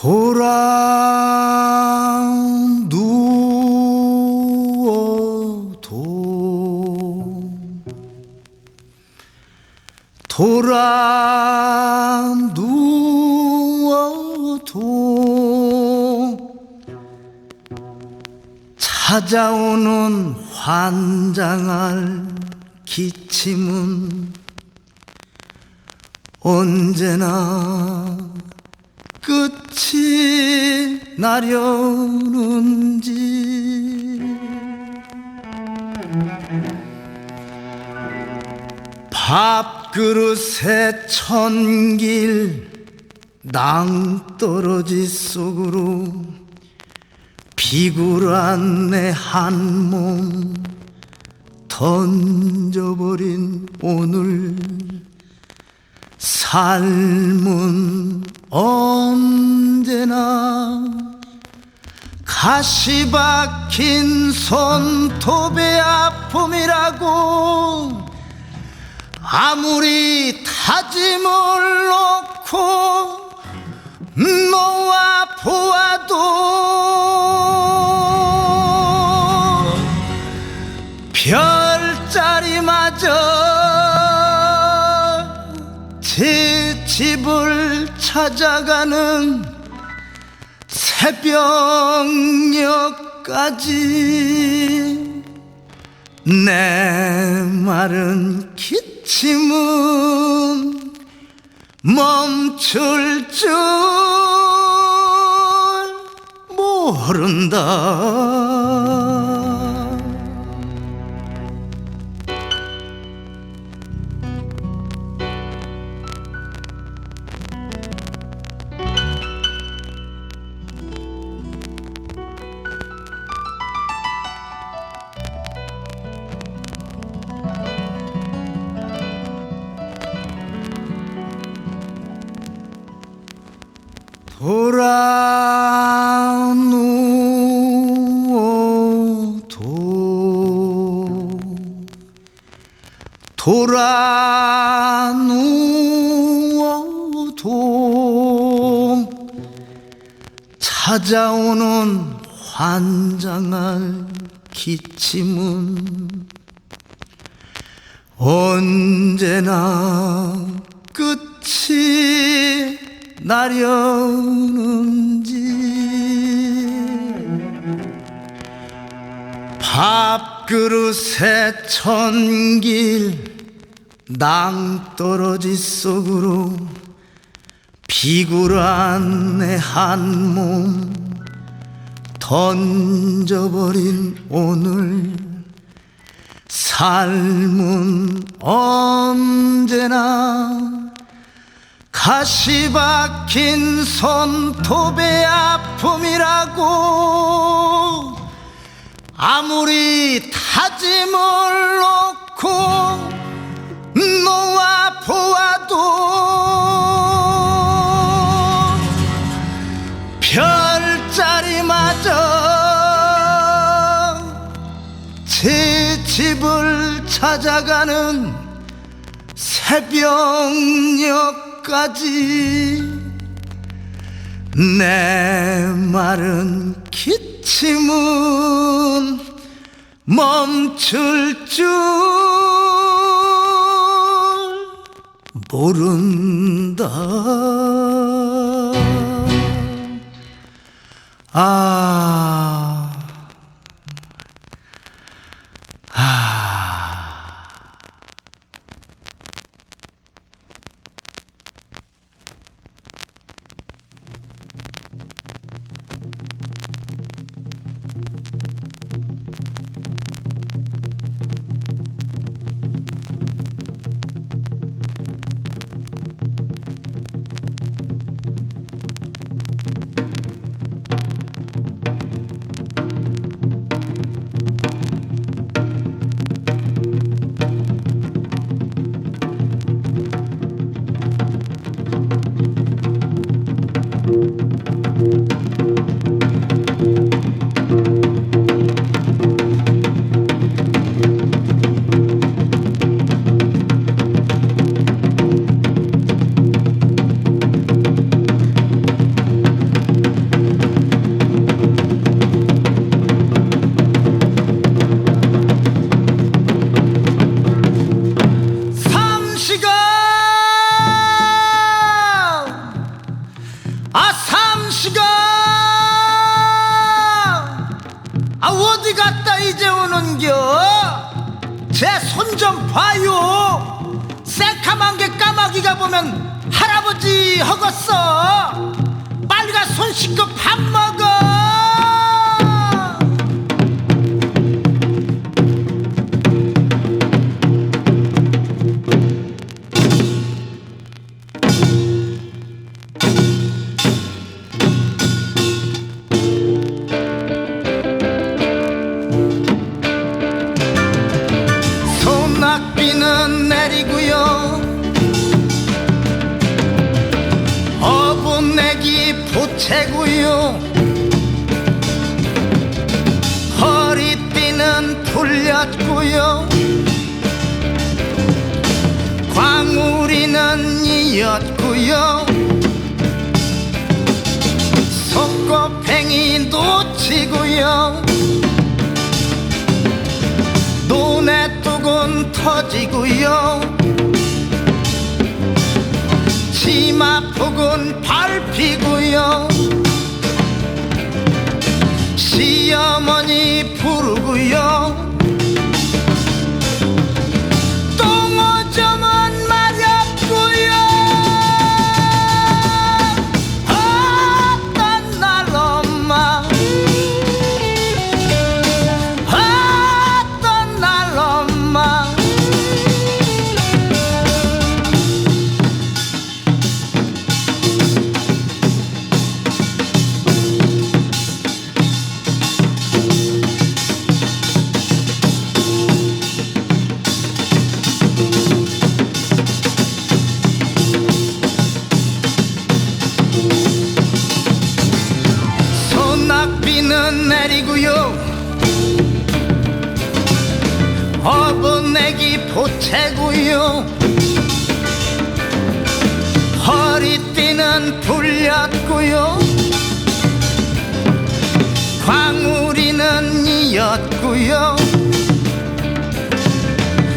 돌아 누워도 돌아 누워도 찾아오는 환장할 기침은 언제나 끝이 나려는지. 밥그릇에 천길 낭떠러지 속으로 비굴한 내 한 몸 던져버린 오늘. 삶은 언제나 가시 박힌 손톱의 아픔이라고. 아무리 다짐을 놓고 놓아 보아도 별자리마저 제 집을 찾아가는 새벽녘까지 내 마른 기침은 멈출 줄 모른다. 돌아 누워도 돌아 누워도 찾아오는 환장할 기침은 언제나 끝이 나려는지. 밥그릇에 천길 낭떠러지 속으로 비굴한 내 한 몸 던져버린 오늘. 삶은 언제나 가시 박힌 손톱의 아픔이라고. 아무리 다짐을 놓고 놓아 보아도 별자리마저 제 집을 찾아가는 새벽녘까지 내 마른 기침은 멈출 줄 모른다. 이제 오는겨? 제 손 좀 봐요. 새카만 게 까마귀가 보면 할아버지 허겄어. 빨리 가 손 씻고 밥 먹어. 소낙비는 내리고요, 어분내기 보채고요, 허리띠는 풀렸고요, 광우리는 이었고요, 속고팽이 놓치고요, 눈에 뚜근 터지고요, 치마 폭은 밟히고요, 시어머니 부르고요, 똥오줌은 마렵고요. 어떤 날 엄마, 어떤 날 엄마, 소낙비는 내리고요, 어분내기 보채고요, 허리띠는 풀렸고요, 광우리는 이었고요,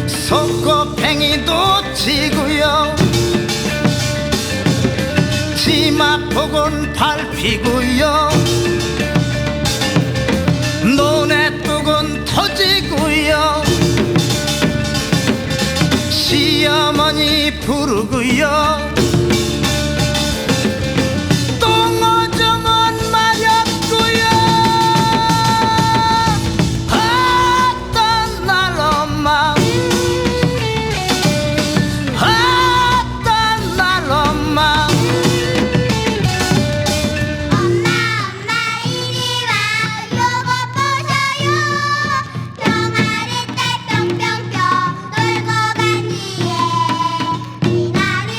속고팽이 놓치고요, 치마폭은 밟히고요, 눈에 뚜근 터지고요, 시어머니 부르고요, 똥오줌은 마렵고요. 어떤 날 엄마, 어떤 날 엄마, 엄마 이리 와 요거 보셔요. 병아리 때 뿅뿅뿅 놀고 간 뒤에 이날을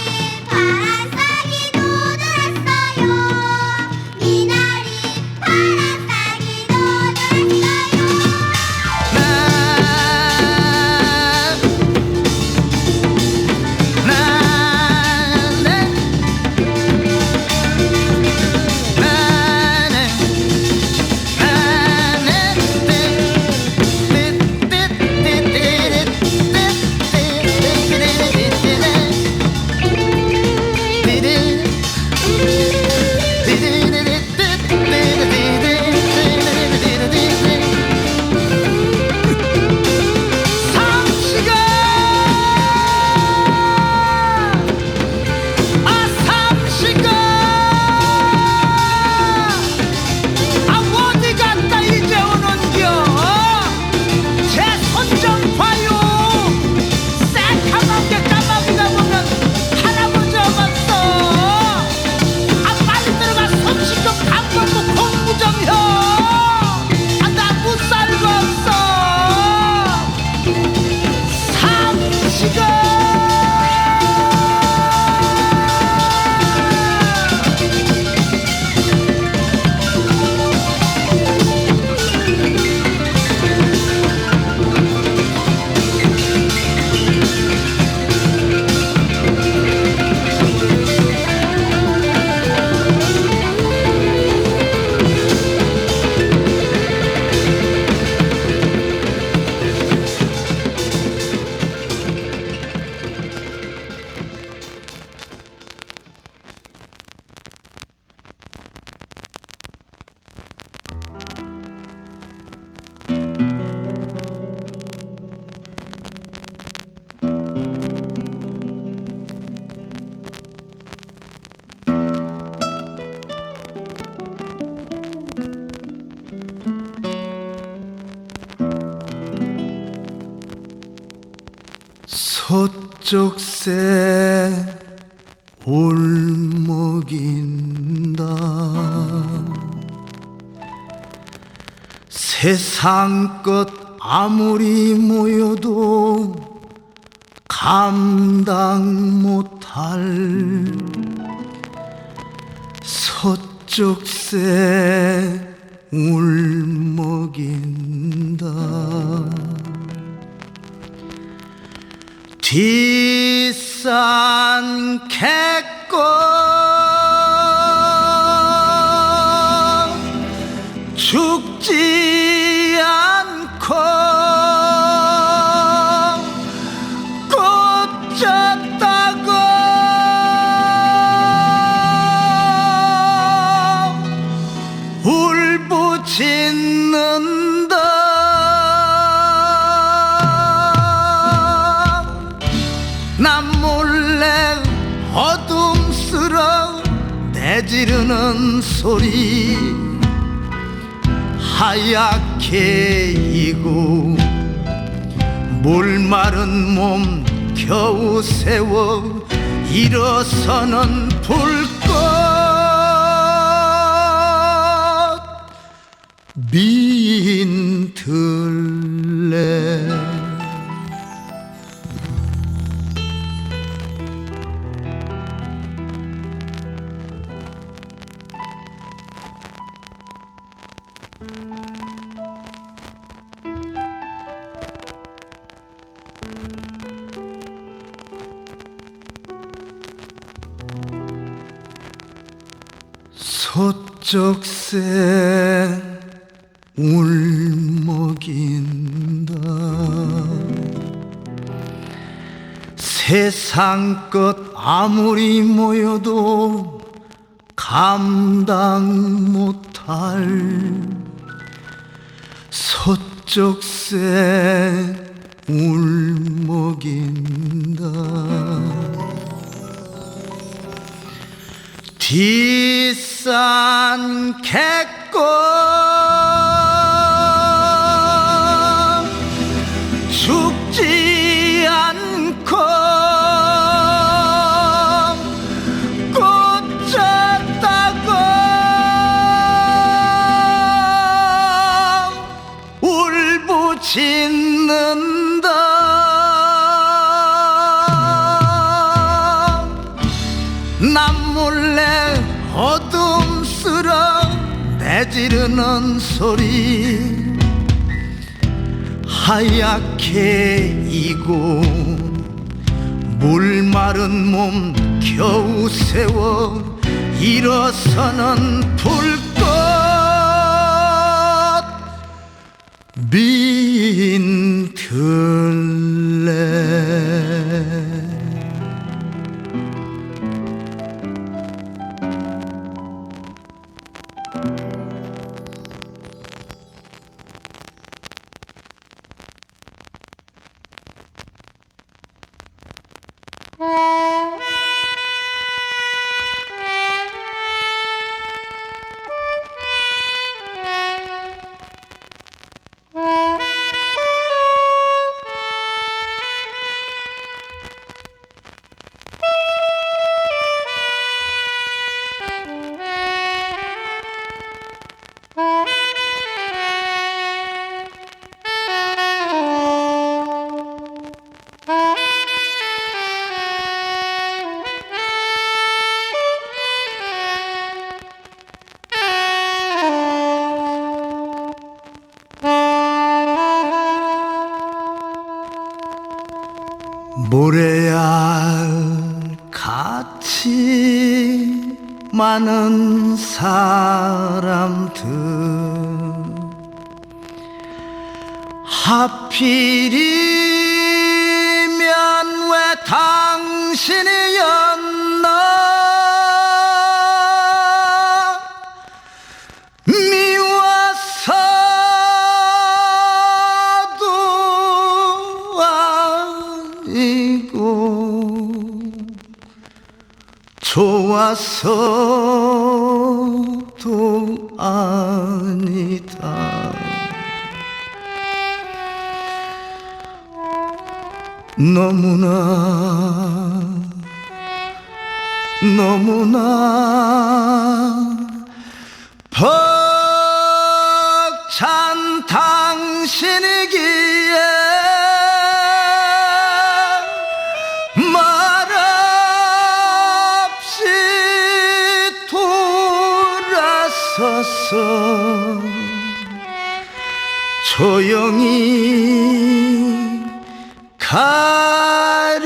서쪽새 올먹인다. 세상 것 아무리 모여도 감당 못할 서쪽새 울먹인다. 뒷산 갯꽃 죽지 않고 꽂혔다고 울부짖는다. 난 몰래 어둠스러 내지르는 소리 하얗게 익고 물마른 몸 겨우 세워 일어서는 불꽃 민들레. 서쪽새 울먹인다. 세상 것 아무리 모여도 감당 못할 서쪽새 울먹인다. 뒷산 갯꽃 죽지 않고 꽂혔다고 울부짖는다. 난 몰래 어둠스러 내지르는 소리 하얗게 익고 물마른 몸 겨우 세워 일어서는 불꽃 민들레. 모래알 같이 많은 사람들 하필이면 왜 당신이었나. 좋아서도 아니다. 너무나 벅찬 당신이기에 말없이 돌아서서 조용히 가련다.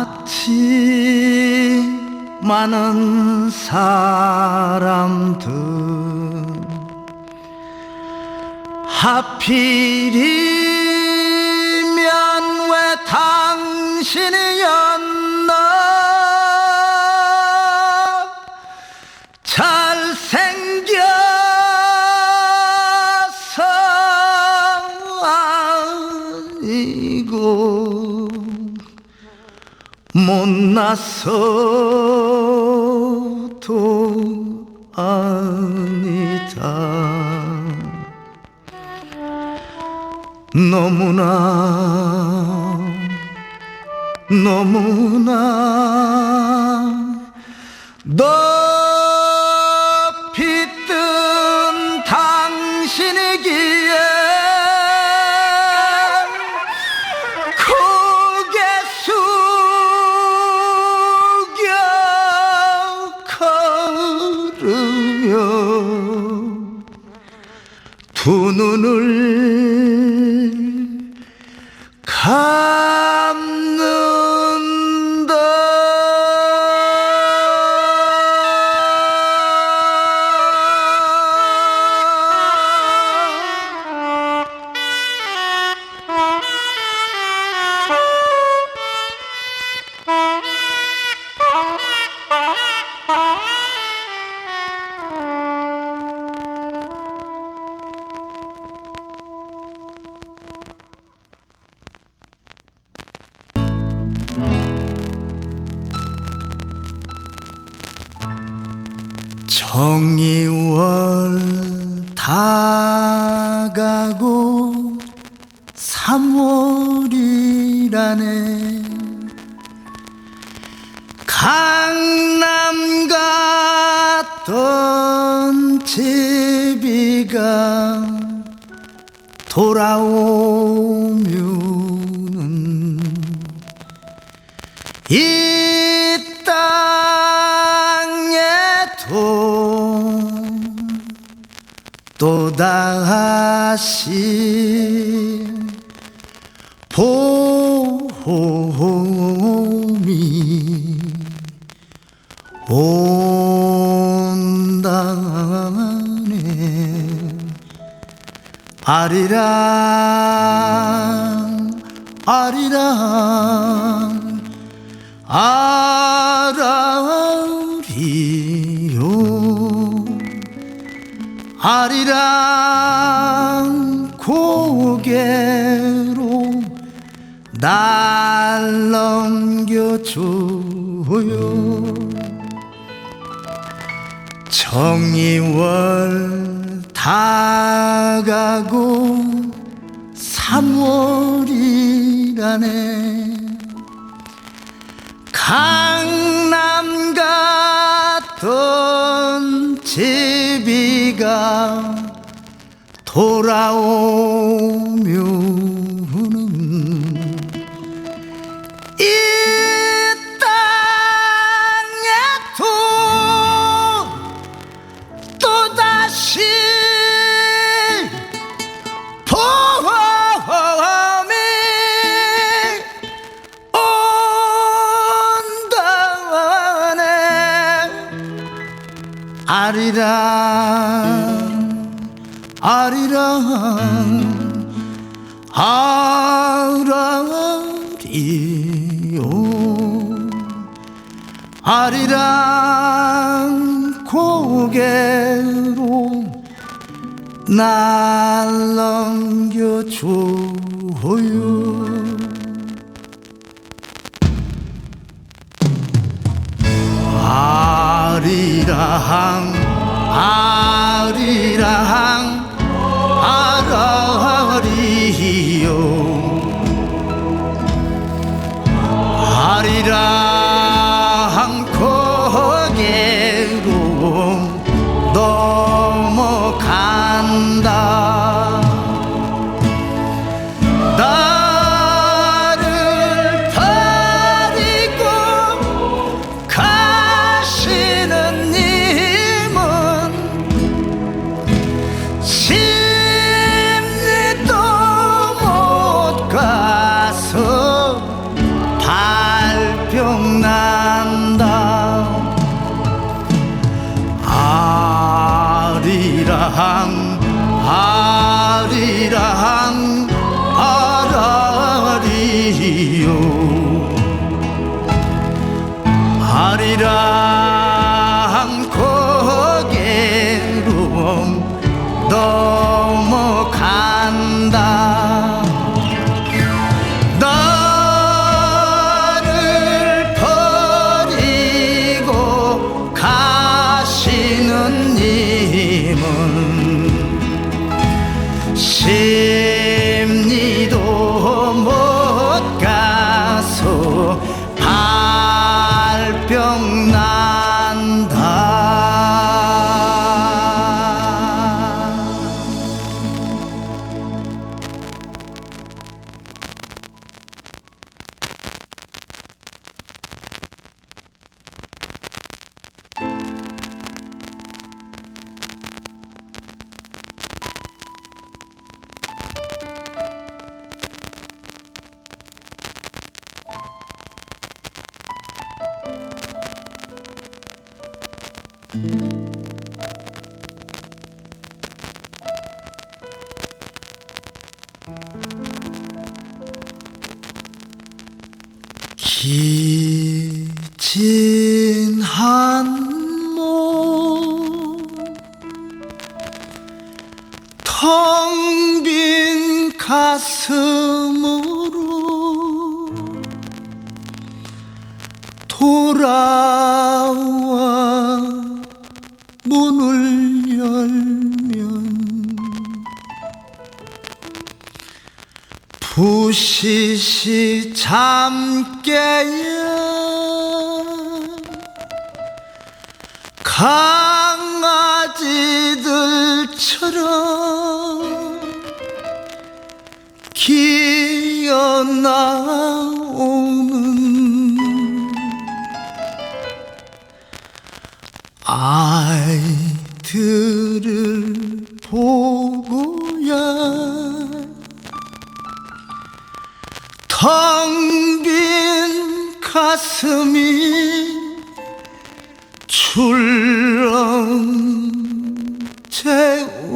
별같이 많은 사람들 하필이면 왜 당신이었나. 잘생겨서 아니고 못나서도 아니다. 너무나 높이 뜬 당신이기에 고개 숙여 걸으며 두 눈을 감는다. 정이월 다 가고 3월이 소원이라네. 강남 갔던 제비가 돌아오면은 이 땅에도 또다시 봄이 온다네. 아리랑 아리랑 아라리요. 아리랑 고개로 날 넘겨줘요. 정이월 다 가고 3월이라네. 강남 갔던 제비가 돌아오면은 이 땅에도 또다시 봄이 온다네. 아리랑 아리랑 아라리요. 아리랑 고개로 날 넘겨줘요. 아리랑 아리랑 아라리요. 아리랑 고개로 넘어간다. 나를 버리고 가시는 님은 심리도 못 가서 발병 난다. 아리랑 아리랑 아라리요. 아리랑 고개로 넘어간다. 나를 버리고 가시는 님은 심리도 못 가서 발병 난다. 기진 한몸 텅 빈 가슴으로 돌아와 문을 열면 부시시 잠 깨야 강아지들처럼 기어나오는 아이들을 보고야 텅 빈 가슴이 출렁 채워집니다.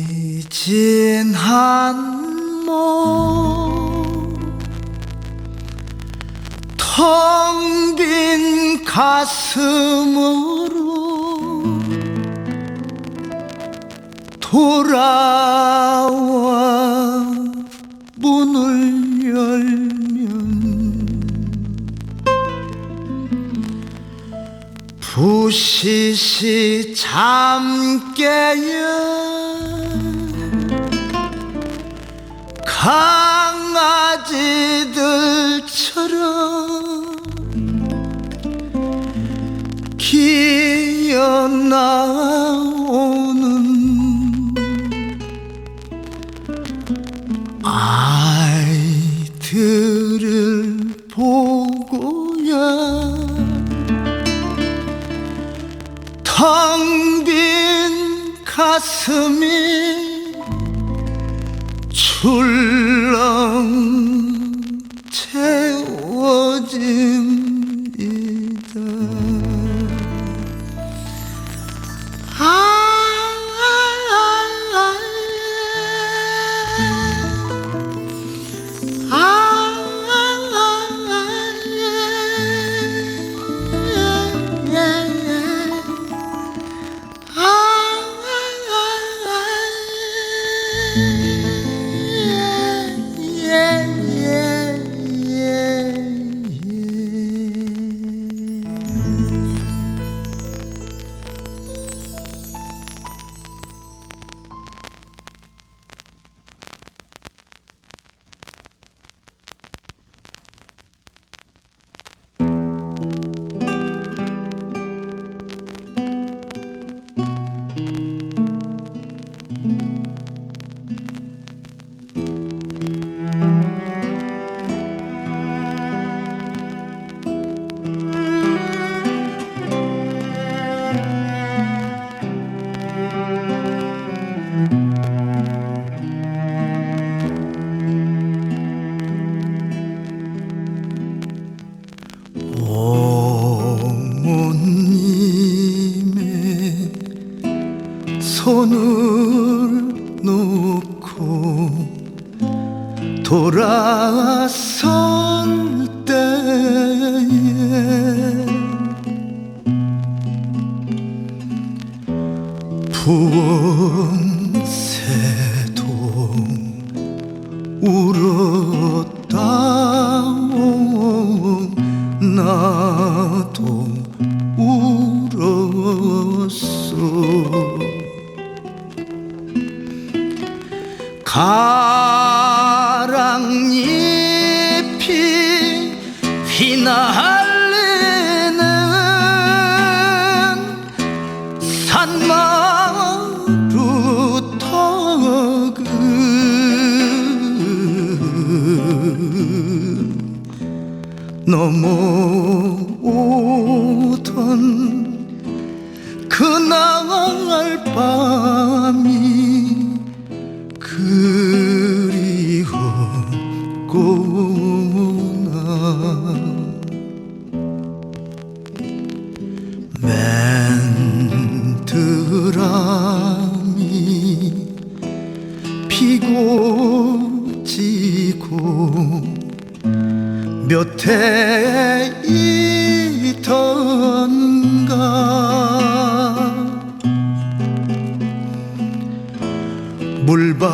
기진 한몸 텅 빈 가슴으로 돌아와 문을 열면 부시시 잠 깨야 강아지들처럼 기어나오는 아이들을 보고야 텅 빈 가슴이 출렁 채워집니다. 어머님의 손을 놓고 돌아설 때에 부원새도 울었다 나도 울었어. 가랑잎이 휘날리는 산마루턱은 넘어오던 그날 밤이 그리웠구나. 바람이 피고 지고 몇 해 있던가 물방앗간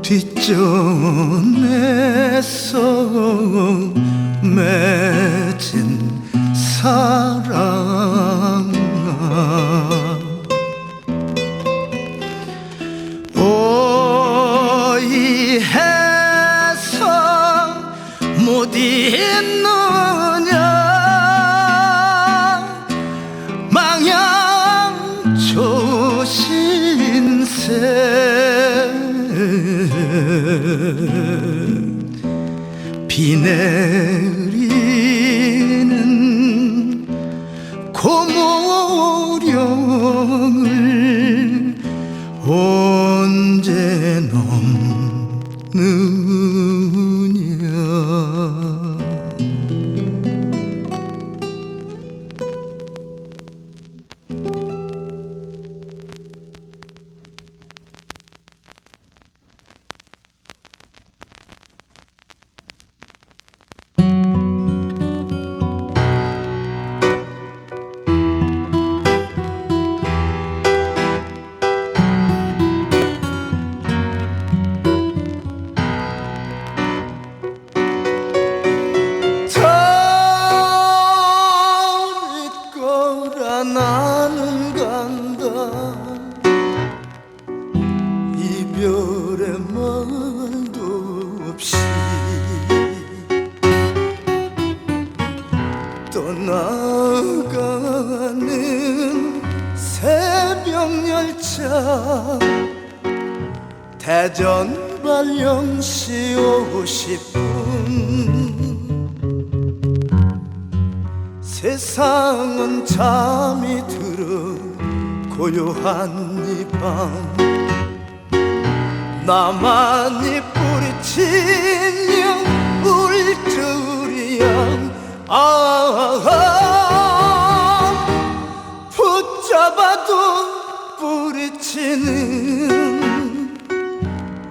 뒷전에서 맺은 사랑아 오이해서 못 잊느냐 망양초신세 비 내리는 고모령을 언제 넘느냐 나는 간다 이별의 말도 없이 떠나가는 새벽열차 대전 발령시 50분 세상은 잠이 들어 고요한 이 밤 나만이 뿌리치며 울줄이야 붙잡아도 뿌리치는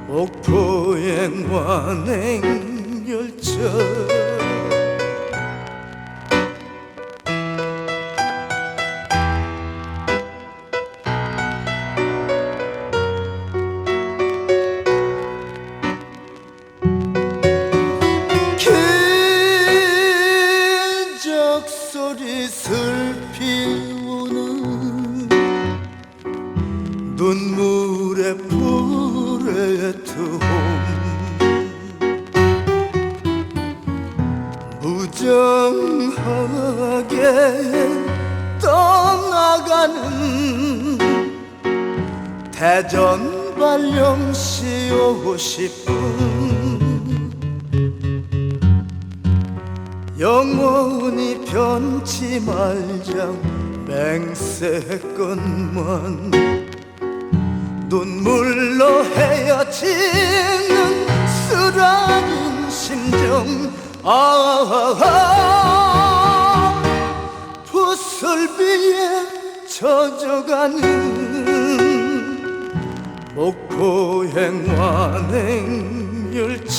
옥포행 완행열차 기적소리 슬피 우는 눈물의 플랫폼 무정하게 떠나가는 대전 발령시 50분 영원히 변치 말자 맹세건만 눈물로 헤어지는 쓰라린 심정 붓슬비에 젖어가는 목포행 완행열차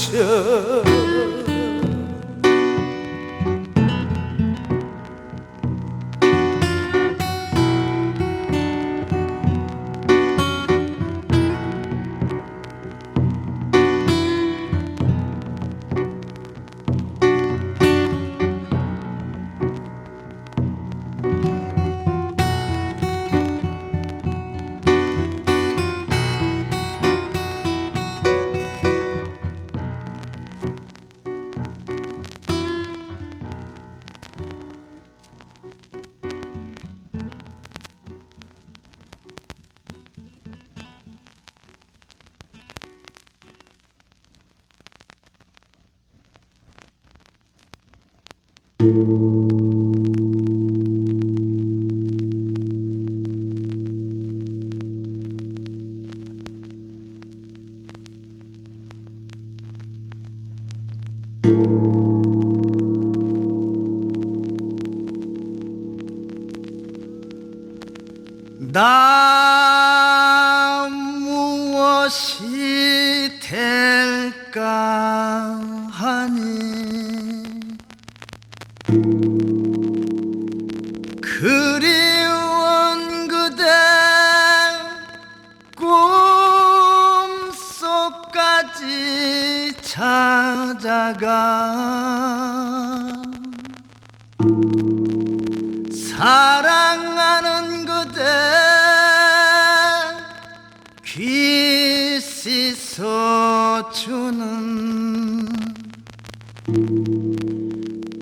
나 무엇이 될까 하니 그리운 그대 꿈속까지 찾아가 사랑하는 그대 귀 씻어주는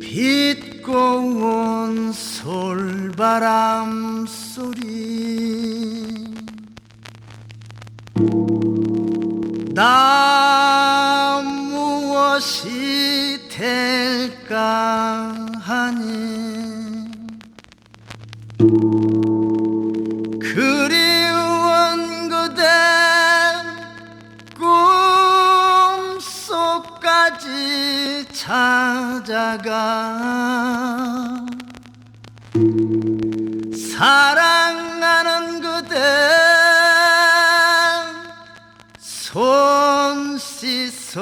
빛고 온 솔바람 소리 나 무엇이 될까 하니 그리운 그대 꿈속까지 찾아가 사랑하는 그대 손 씻어주는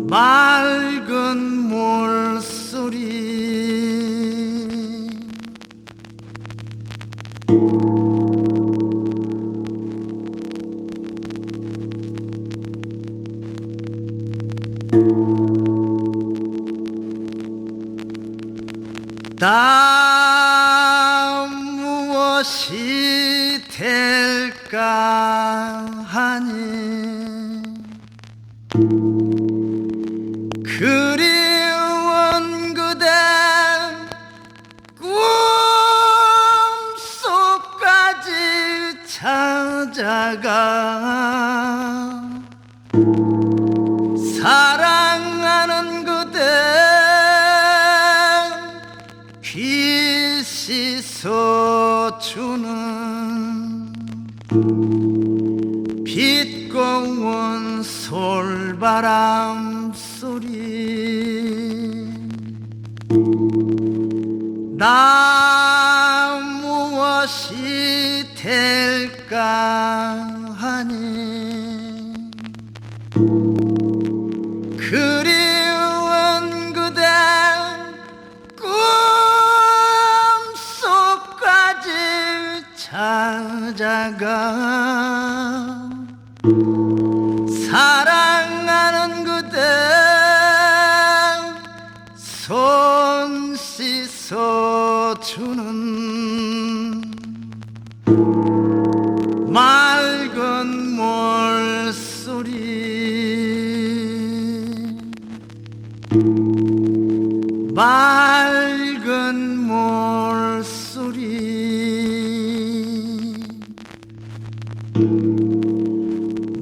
맑은 물소리 나 무엇이 될까 하니 그리운 그대 꿈속까지 찾아가 사랑하는 그대 귀 씻어주는 빛고 온 솔바람 소리 나 무엇이 될까 하니 그리운 그대 꿈속까지 찾아가 사랑하는 그대 손 씻어주는 맑은 물소리 맑은 물소리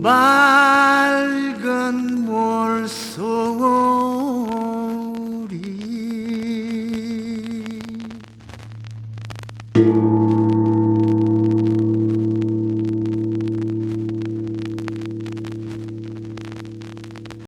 맑은 물소리